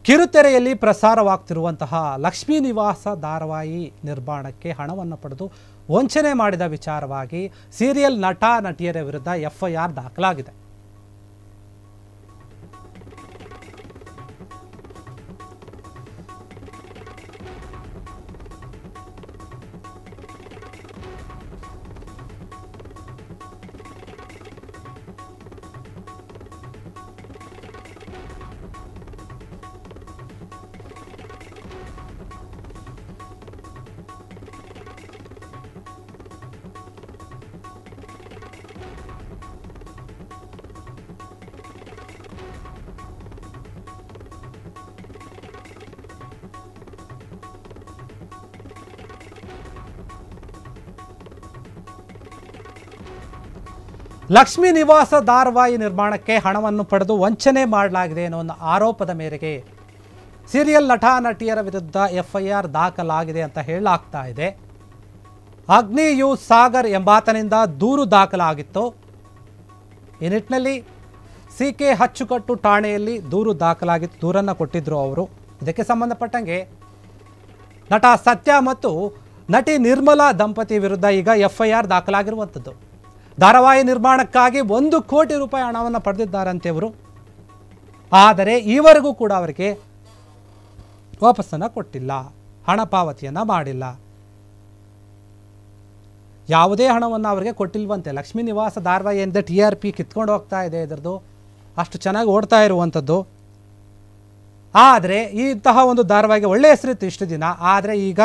ಕಿರುತೆರೆಯಲ್ಲಿ ಪ್ರಸಾರವಾಗ್ತಿರುವಂತಹ ಲಕ್ಷ್ಮೀ ನಿವಾಸ ಧಾರಾವಾಹಿ ನಿರ್ಮಾಣಕ್ಕೆ ಹಣವನ್ನು ಪಡೆದು ವಂಚನೆ ಮಾಡಿದ ವಿಚಾರವಾಗಿ ಸೀರಿಯಲ್ ನಟ ನಟಿಯರ ವಿರುದ್ಧ ಎಫ್ಐಆರ್ ದಾಖಲಾಗಿದೆ. ಲಕ್ಷ್ಮೀ ನಿವಾಸ ಧಾರಾವಾಹಿ ನಿರ್ಮಾಣಕ್ಕೆ ಹಣವನ್ನು ಪಡೆದು ವಂಚನೆ ಮಾಡಲಾಗಿದೆ ಅನ್ನೋ ಒಂದು ಆರೋಪದ ಮೇರೆಗೆ ಸೀರಿಯಲ್ ನಟ ನಟಿಯರ ವಿರುದ್ಧ ಎಫ್ಐಆರ್ ದಾಖಲಾಗಿದೆ ಅಂತ ಹೇಳಲಾಗ್ತಾ ಇದೆ. ಅಗ್ನಿ ಯು ಸಾಗರ್ ಎಂಬಾತನಿಂದ ದೂರು ದಾಖಲಾಗಿತ್ತು. ಈ ನಿಟ್ಟಿನಲ್ಲಿ ಸಿಕೆ ಅಚ್ಚುಕಟ್ಟು ಠಾಣೆಯಲ್ಲಿ ದೂರು ದಾಖಲಾಗಿತ್ತು. ದೂರನ್ನು ಕೊಟ್ಟಿದ್ರು ಅವರು. ಇದಕ್ಕೆ ಸಂಬಂಧಪಟ್ಟಂಗೆ ನಟ ಸತ್ಯ ಮತ್ತು ನಟಿ ನಿರ್ಮಲಾ ದಂಪತಿ ವಿರುದ್ಧ ಈಗ ಎಫ್ಐಆರ್ ದಾಖಲಾಗಿರುವಂಥದ್ದು. ಧಾರಾವಾಹಿ ನಿರ್ಮಾಣಕ್ಕಾಗಿ 1 ಕೋಟಿ ರೂಪಾಯಿ ಹಣವನ್ನು ಪಡೆದಿದ್ದಾರಂತೆ ಅವರು. ಆದರೆ ಈವರೆಗೂ ಕೂಡ ಅವರಿಗೆ ವಾಪಸ್ಸನ್ನು ಕೊಟ್ಟಿಲ್ಲ, ಹಣ ಪಾವತಿಯನ್ನು ಮಾಡಿಲ್ಲ. ಯಾವುದೇ ಹಣವನ್ನು ಅವರಿಗೆ ಕೊಟ್ಟಿಲ್ವಂತೆ. ಲಕ್ಷ್ಮೀ ನಿವಾಸ ಧಾರಾವಾಹಿ ಎಂದ TRP ಕಿತ್ಕೊಂಡು ಹೋಗ್ತಾ ಇದೆ, ಇದರದ್ದು ಅಷ್ಟು ಚೆನ್ನಾಗಿ ಓಡ್ತಾ ಇರುವಂಥದ್ದು. ಆದರೆ ಇಂತಹ ಒಂದು ಧಾರಾವಾಹಿಗೆ ಒಳ್ಳೆಯ ಹೆಸರಿತ್ತು ಇಷ್ಟು ದಿನ. ಆದರೆ ಈಗ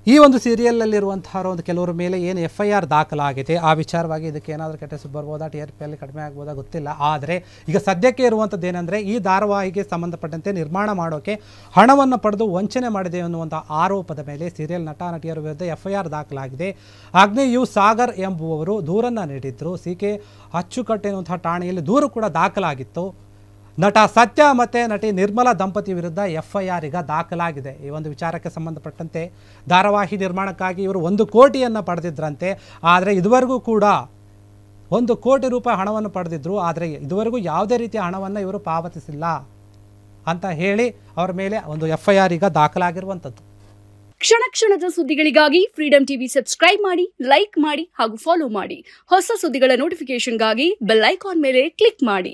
ಈ ಒಂದು ಸೀರಿಯಲಲ್ಲಿರುವಂತಹ ಒಂದು ಕೆಲವರ ಮೇಲೆ ಏನು ಎಫ್ಐಆರ್ ದಾಖಲಾಗಿದೆ, ಆ ವಿಚಾರವಾಗಿ ಇದಕ್ಕೆ ಏನಾದರೂ ಕೆಟ್ಟ ಹೆಸರು ಬರ್ಬೋದಾ, TRPಯಲ್ಲಿ ಕಡಿಮೆ ಆಗ್ಬೋದಾ ಗೊತ್ತಿಲ್ಲ. ಆದರೆ ಈಗ ಸದ್ಯಕ್ಕೆ ಇರುವಂಥದ್ದು ಏನಂದರೆ, ಈ ಧಾರಾವಾಹಿಗೆ ಸಂಬಂಧಪಟ್ಟಂತೆ ನಿರ್ಮಾಣ ಮಾಡೋಕ್ಕೆ ಹಣವನ್ನು ಪಡೆದು ವಂಚನೆ ಮಾಡಿದೆ ಅನ್ನುವಂಥ ಆರೋಪದ ಮೇಲೆ ಸೀರಿಯಲ್ ನಟ ನಟಿಯರ ವಿರುದ್ಧ ಎಫ್ಐಆರ್ ದಾಖಲಾಗಿದೆ. ಅಗ್ನಿ ಯು ಸಾಗರ್ ಎಂಬುವವರು ದೂರನ್ನು ನೀಡಿದ್ರು. ಸಿಕೆ ಅಚ್ಚುಕಟ್ಟು ಎನ್ನುವಂತಹ ಠಾಣೆಯಲ್ಲಿ ದೂರು ಕೂಡ ದಾಖಲಾಗಿತ್ತು. ನಟ ಸತ್ಯ ಮತ್ತು ನಟಿ ನಿರ್ಮಲಾ ದಂಪತಿ ವಿರುದ್ಧ ಎಫ್ಐಆರ್ ಈಗ ದಾಖಲಾಗಿದೆ. ಈ ಒಂದು ವಿಚಾರಕ್ಕೆ ಸಂಬಂಧಪಟ್ಟಂತೆ ಧಾರಾವಾಹಿ ನಿರ್ಮಾಣಕ್ಕಾಗಿ ಇವರು 1 ಕೋಟಿಯನ್ನು ಪಡೆದಿದ್ರಂತೆ. ಆದರೆ ಇದುವರೆಗೂ ಕೂಡ 1 ಕೋಟಿ ರೂಪಾಯಿ ಹಣವನ್ನು ಪಡೆದಿದ್ರು. ಆದರೆ ಇದುವರೆಗೂ ಯಾವುದೇ ರೀತಿಯ ಹಣವನ್ನು ಇವರು ಪಾವತಿಸಿಲ್ಲ ಅಂತ ಹೇಳಿ ಅವರ ಮೇಲೆ ಒಂದು ಎಫ್ಐಆರ್ ಈಗ ದಾಖಲಾಗಿರುವಂಥದ್ದು. ಕ್ಷಣ ಕ್ಷಣದ ಸುದ್ದಿಗಳಿಗಾಗಿ ಫ್ರೀಡಂ ಟಿವಿ ಸಬ್ಸ್ಕ್ರೈಬ್ ಮಾಡಿ, ಲೈಕ್ ಮಾಡಿ ಹಾಗೂ ಫಾಲೋ ಮಾಡಿ. ಹೊಸ ಸುದ್ದಿಗಳ ನೋಟಿಫಿಕೇಶನ್ಗಾಗಿ ಬೆಲ್ ಐಕಾನ್ ಮೇಲೆ ಕ್ಲಿಕ್ ಮಾಡಿ.